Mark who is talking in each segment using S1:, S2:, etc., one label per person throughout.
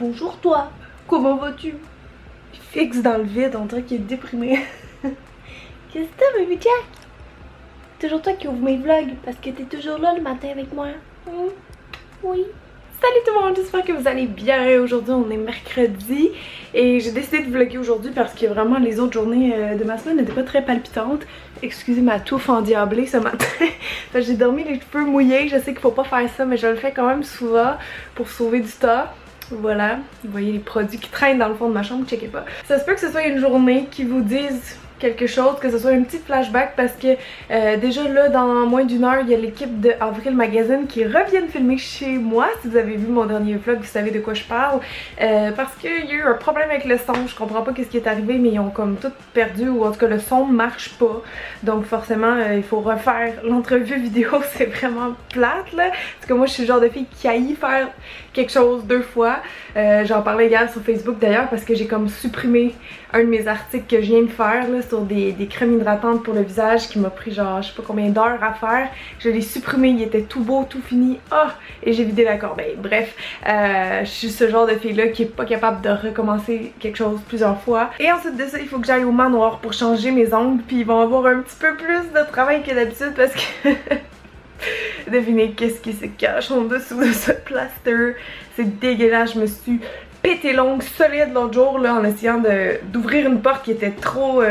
S1: Bonjour toi, comment vas-tu? Fixe dans le vide, on dirait qu'il est déprimé. Qu'est-ce que t'as, baby Jack? Toujours toi qui ouvre mes vlogs parce que t'es toujours là le matin avec moi. Oui. Salut tout le monde, j'espère que vous allez bien. Aujourd'hui on est mercredi et j'ai décidé de vlogger aujourd'hui parce que vraiment les autres journées de ma semaine n'étaient pas très palpitantes. Excusez ma touffe endiablée ce matin. J'ai dormi les cheveux mouillés, je sais qu'il faut pas faire ça mais je le fais quand même souvent pour sauver du temps. Voilà, vous voyez les produits qui traînent dans le fond de ma chambre, checkez pas. Ça se peut que ce soit une journée qui vous dise quelque chose, que ce soit un petit flashback parce que déjà là dans moins d'une heure il y a l'équipe de Avril Magazine qui reviennent filmer chez moi. Si vous avez vu mon dernier vlog vous savez de quoi je parle parce qu'il y a eu un problème avec le son, je comprends pas qu'est-ce qui est arrivé mais ils ont comme tout perdu ou en tout cas le son ne marche pas donc forcément il faut refaire l'entrevue vidéo. C'est vraiment plate là parce que moi je suis le genre de fille qui haït faire quelque chose deux fois. J'en parlais hier sur Facebook d'ailleurs parce que j'ai comme supprimé un de mes articles que je viens de faire là, sur des crèmes hydratantes pour le visage qui m'a pris genre je sais pas combien d'heures à faire. Je l'ai supprimé, il était tout beau, tout fini. Et j'ai vidé la corbeille. Bref, je suis ce genre de fille là qui est pas capable de recommencer quelque chose plusieurs fois. Et ensuite de ça, il faut que j'aille au manoir pour changer mes ongles. Puis ils vont avoir un petit peu plus de travail que d'habitude parce que devinez qu'est-ce qui se cache en dessous de ce plaster. C'est dégueulasse, je me suis pété l'ongle solide l'autre jour là, en essayant d'ouvrir une porte qui était trop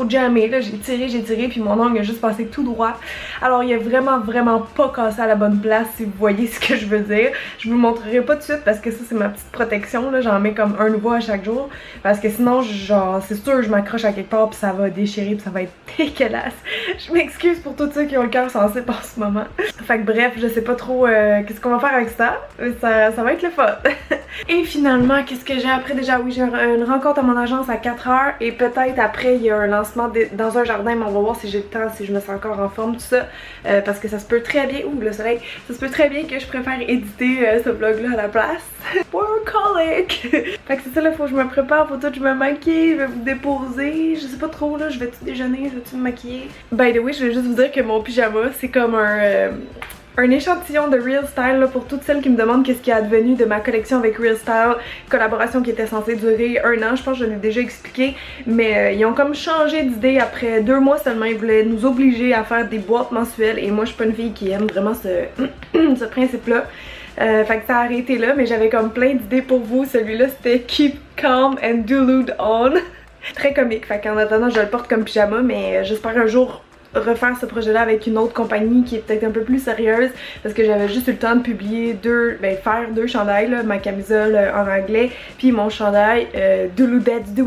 S1: jammée. J'ai tiré puis mon ongle a juste passé tout droit. Alors il a vraiment pas cassé à la bonne place si vous voyez ce que je veux dire. Je vous montrerai pas tout de suite parce que ça c'est ma petite protection là, j'en mets comme un nouveau à chaque jour parce que sinon genre c'est sûr je m'accroche à quelque part puis ça va déchirer puis ça va être dégueulasse. Je m'excuse pour tous ceux qui ont le cœur sensible en ce moment. Fait que bref, je sais pas trop qu'est-ce qu'on va faire avec ça. Ça va être le fun. Et finalement, qu'est-ce que j'ai après déjà? Oui, j'ai une rencontre à mon agence à 4h et peut-être après il y a un lancement dans un jardin, mais on va voir si j'ai le temps, si je me sens encore en forme, tout ça. Parce que ça se peut très bien, ouh le soleil, ça se peut très bien que je préfère éditer ce vlog là à la place. Workaholic! Fait que c'est ça là, faut que je me prépare, faut tout que je me maquille, je vais vous déposer, je sais pas trop là, je vais-tu déjeuner, je vais-tu me maquiller? By the way, je vais juste vous dire que mon pyjama c'est comme un échantillon de Real Style là, pour toutes celles qui me demandent qu'est-ce qui est advenu de ma collection avec Real Style, collaboration qui était censée durer 1 an, je pense que je l'ai déjà expliqué, mais ils ont comme changé d'idée après 2 mois seulement, ils voulaient nous obliger à faire des boîtes mensuelles et moi je suis pas une fille qui aime vraiment ce principe là. Fait que ça a arrêté là, mais j'avais comme plein d'idées pour vous. Celui-là c'était Keep Calm and Delude On. Très comique, fait qu'en attendant je le porte comme pyjama, mais j'espère un jour refaire ce projet là avec une autre compagnie qui est peut-être un peu plus sérieuse parce que j'avais juste eu le temps de publier faire deux chandails là, ma camisole en anglais puis mon chandail Do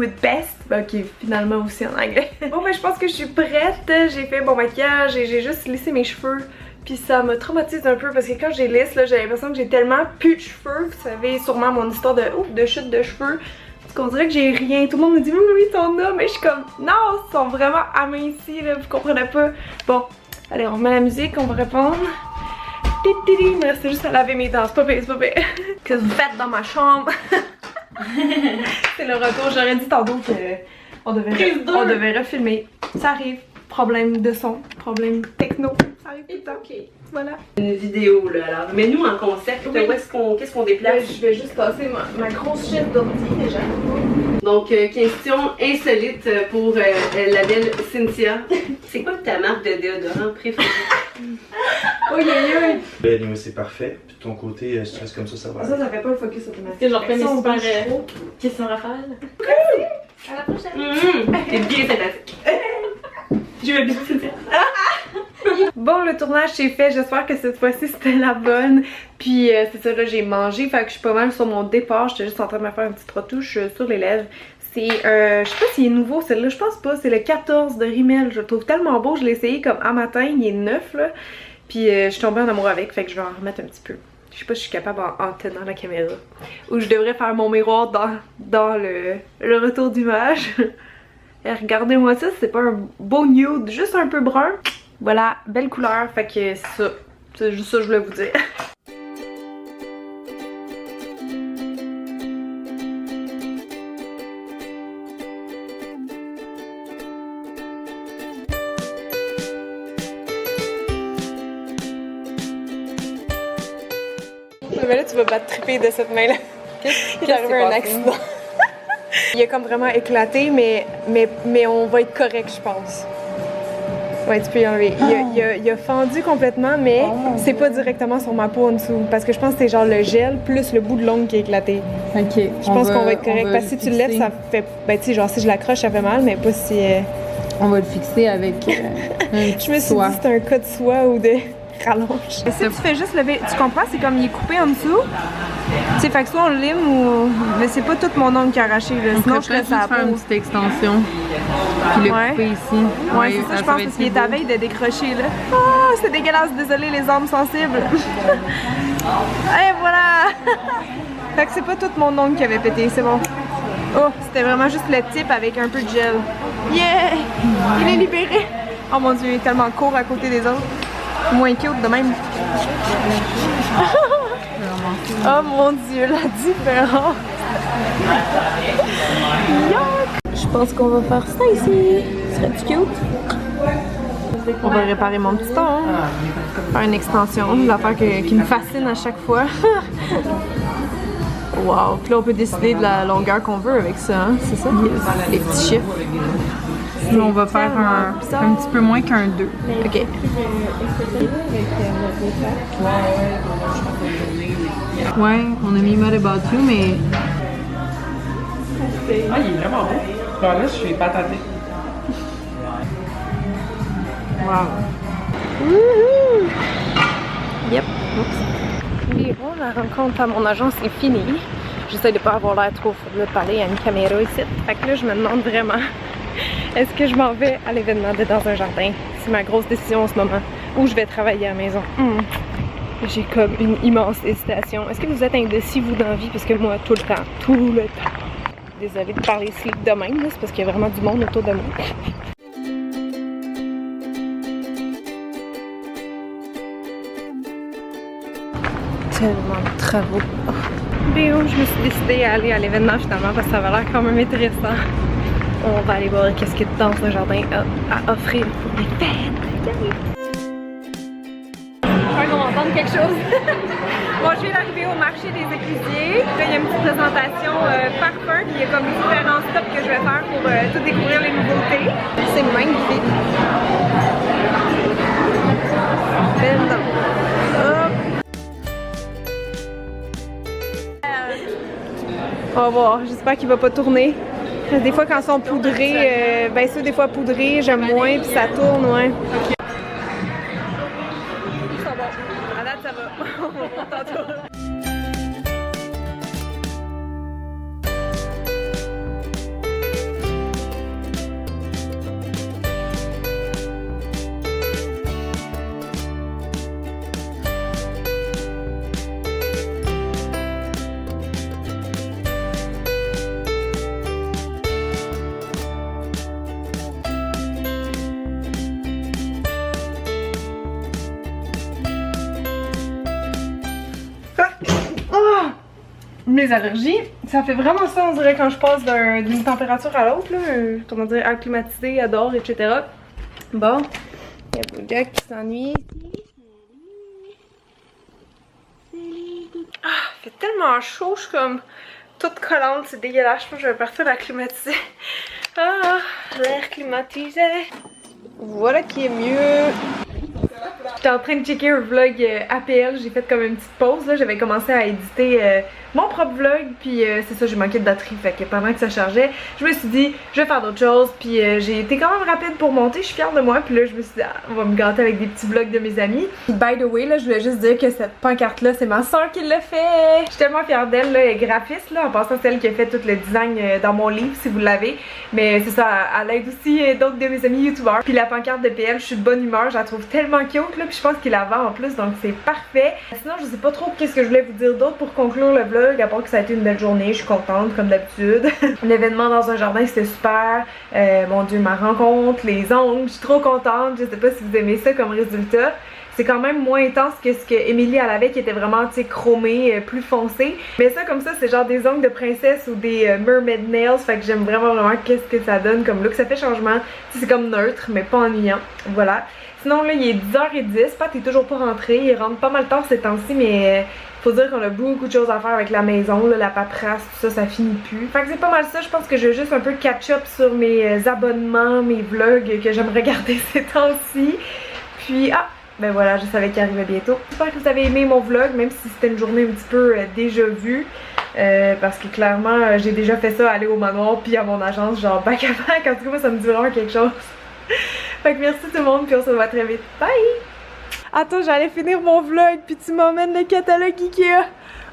S1: It Best qui est finalement aussi en anglais. Bon ben je pense que je suis prête, j'ai fait mon maquillage et j'ai juste lissé mes cheveux. Puis ça me traumatise un peu parce que quand j'ai lisse là, j'ai l'impression que j'ai tellement plus de cheveux. Vous savez sûrement mon histoire de chute de cheveux. Parce qu'on dirait que j'ai rien. Tout le monde me dit oui t'en as, mais je suis comme non, ils sont vraiment amincis là, vous comprenez pas. Bon, allez on remet la musique, on va répondre. Il me restait juste à laver mes dents, c'est pas pire, c'est pas pire. Qu'est-ce que vous faites dans ma chambre? C'est le retour, j'aurais dit tantôt qu'on devait refilmer. Ça arrive. Problème de son, problème techno, ça arrive tout le temps. Ok, voilà.
S2: Une vidéo là, alors mets-nous en concept, oui. Qu'est-ce qu'on déplace?
S1: Je vais juste passer ma grosse chaise d'ordi déjà.
S2: Donc, question insolite pour la belle Cynthia. C'est quoi ta marque de déodorant préférée?
S3: Anyway, c'est parfait. Puis de ton côté, stress comme ça va.
S1: Ça fait pas le focus automatique.
S4: Est-ce que je refais mes super questions Raphaël?
S1: À la prochaine!
S2: T'es bien sympathique.
S4: Je vais bien Cynthia.
S1: Bon, le tournage c'est fait, j'espère que cette fois-ci c'était la bonne. Puis c'est ça, là j'ai mangé, fait que je suis pas mal sur mon départ. J'étais juste en train de me faire une petite retouche sur les lèvres. C'est, je sais pas s'il est nouveau celui-là, je pense pas, c'est le 14 de Rimmel. Je le trouve tellement beau, je l'ai essayé comme à matin, il est neuf là. Puis je suis tombée en amour avec, fait que je vais en remettre un petit peu. Je sais pas si je suis capable en tenant la caméra. Ou je devrais faire mon miroir dans le retour d'image. Et regardez-moi ça, c'est pas un beau nude, juste un peu brun. Voilà, belle couleur, fait que c'est ça. C'est juste ça que je voulais vous dire. Mais là tu vas battre triper de cette main là. Il est arrivé un accident. Il a comme vraiment éclaté, mais on va être correct, je pense. Ouais, tu peux y enlever. Il a fendu complètement, mais c'est pas directement sur ma peau en dessous. Parce que je pense que c'est genre le gel plus le bout de l'ongle qui est éclaté.
S5: Ok.
S1: Je pense qu'on va être correct. Parce que si tu le lèves, ça fait. Ben, tu sais, genre si je l'accroche, ça fait mal, mais pas si.
S5: On va le fixer avec un
S1: Je me suis dit c'était un cas de soie ou de rallonge. Si tu fais juste lever, tu comprends? C'est comme il est coupé en dessous. Tu sais, fait que soit on le lime ou. Mais c'est pas tout mon ongle qui a arraché, là.
S5: On
S1: Sinon,
S5: pourrait
S1: je ferais ça à
S5: faire
S1: la
S5: une
S1: peau.
S5: petite extension. Puis le couper ici.
S1: Ouais, c'est ça, je pense, parce qu'il est à veille de décrocher, là. Oh, c'est dégueulasse, désolé les âmes sensibles. Et voilà! Fait que c'est pas tout mon ongle qui avait pété, c'est bon. Oh, c'était vraiment juste le type avec un peu de gel. Yeah! Il est libéré! Oh mon dieu, il est tellement court à côté des autres. Moins cute de même. Oh mon dieu, la différence! Yuck! Je pense qu'on va faire ça ici. Serait-tu cute? On va réparer mon petit ton. Faire une extension, l'affaire qui me fascine à chaque fois. Wow! Puis là, on peut décider de la longueur qu'on veut avec ça, hein? C'est ça? Les petits chiffres.
S5: Là, on va faire un petit peu moins qu'un 2.
S1: Ok.
S5: Ouais, on a mis Mad About You, mais.
S6: Ah, il est vraiment beau. Genre là, je suis pataté.
S1: Wow. Wouhou! Yep. Oups. Oui, bon, la rencontre à mon agence est finie. J'essaie de pas avoir l'air trop fourbe de parler à une caméra ici. Fait que là, je me demande vraiment, est-ce que je m'en vais à l'événement de Dans un jardin? C'est ma grosse décision en ce moment. Ou je vais travailler à la maison. J'ai comme une immense hésitation. Est-ce que vous êtes indécis, vous, dans la vie? Parce que moi, tout le temps. Désolée de parler slick de même, c'est parce qu'il y a vraiment du monde autour de moi. Tellement de travaux. Oh. Mais oh, je me suis décidée à aller à l'événement finalement parce que ça avait l'air quand même intéressant. On va aller voir qu'est-ce que Dans un jardin a à offrir pour les fêtes. J'espère qu'on va entendre quelque chose. Bon, je viens d'arriver au marché des éclusiers. Là, il y a une petite présentation parfum, puis il y a comme différents stops que je vais faire pour tout découvrir les nouveautés. C'est magnifique. Belle dent. Hop. On va voir, j'espère qu'il va pas tourner. Des fois quand ils sont poudrés, ben ça des fois poudrés, j'aime moins, puis ça tourne, ouais. Ça va. À date, ça va. On va tantôt. Mes allergies, ça fait vraiment ça, on dirait, quand je passe d'une température à l'autre, là, comment dire, air climatisé, adore, etc. Bon, il y a Bojack qui s'ennuie ici. Ah, il fait tellement chaud, je suis comme toute collante, c'est dégueulasse, je pense que je vais partir la climatiser. Ah, l'air climatisé. Voilà qui est mieux. J'étais en train de checker un vlog APL, j'ai fait comme une petite pause, là, j'avais commencé à éditer mon propre vlog, puis c'est ça, j'ai manqué de batterie, fait que pendant que ça chargeait, je me suis dit, je vais faire d'autres choses, puis j'ai été quand même rapide pour monter, je suis fière de moi, puis là je me suis dit, ah, on va me gâter avec des petits vlogs de mes amis. By the way, là, je voulais juste dire que cette pancarte-là, c'est ma soeur qui l'a fait! Je suis tellement fière d'elle, là, elle est graphiste, là, en passant c'est elle qui a fait tout le design dans mon livre, si vous l'avez, mais c'est ça, elle aide aussi d'autres de mes amis youtubeurs, puis la pancarte de PL, je suis de bonne humeur, je la trouve tellement cute, là, puis je pense qu'il la vend en plus, donc c'est parfait. Sinon, je sais pas trop qu'est-ce que je voulais vous dire d'autre pour conclure le vlog, à part que ça a été une belle journée, je suis contente comme d'habitude. L'événement Dans un jardin, c'était super. Mon dieu, ma rencontre, les ongles, je suis trop contente. Je sais pas si vous aimez ça comme résultat. C'est quand même moins intense que ce que Émilie elle avait qui était vraiment, tu sais, chromé, plus foncé. Mais ça, comme ça, c'est genre des ongles de princesse ou des mermaid nails. Fait que j'aime vraiment qu'est-ce que ça donne comme look. Ça fait changement. Tu sais, c'est comme neutre, mais pas ennuyant. Voilà. Sinon, là, il est 10h10. Pat est toujours pas rentré. Il rentre pas mal tard ces temps-ci, mais faut dire qu'on a beaucoup de choses à faire avec la maison. Là, la paperasse, tout ça, ça finit plus. Fait que c'est pas mal ça. Je pense que je vais juste un peu catch-up sur mes abonnements, mes vlogs que j'aime regarder ces temps-ci. Puis, ben voilà, je savais qu'il arrivait bientôt. J'espère que vous avez aimé mon vlog, même si c'était une journée un petit peu déjà vue. Parce que clairement, j'ai déjà fait ça, aller au manoir puis à mon agence, genre back à back. En tout cas, moi, ça me dit vraiment quelque chose. Fait que merci tout le monde, puis on se revoit très vite. Bye! Attends, j'allais finir mon vlog, puis tu m'emmènes le catalogue Ikea.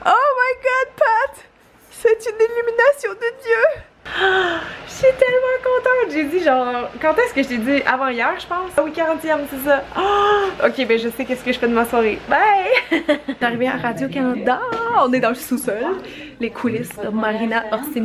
S1: Oh my god, Pat! C'est une illumination de Dieu! Je suis tellement contente! J'ai dit genre, quand est-ce que je t'ai dit? Avant hier, je pense? Ah oui, 40e, c'est ça. Oh, ok, ben je sais qu'est-ce que je fais de ma soirée. Bye! J'arrivée à Radio-Canada, on est dans le sous-sol. Les coulisses de Marina Orsini.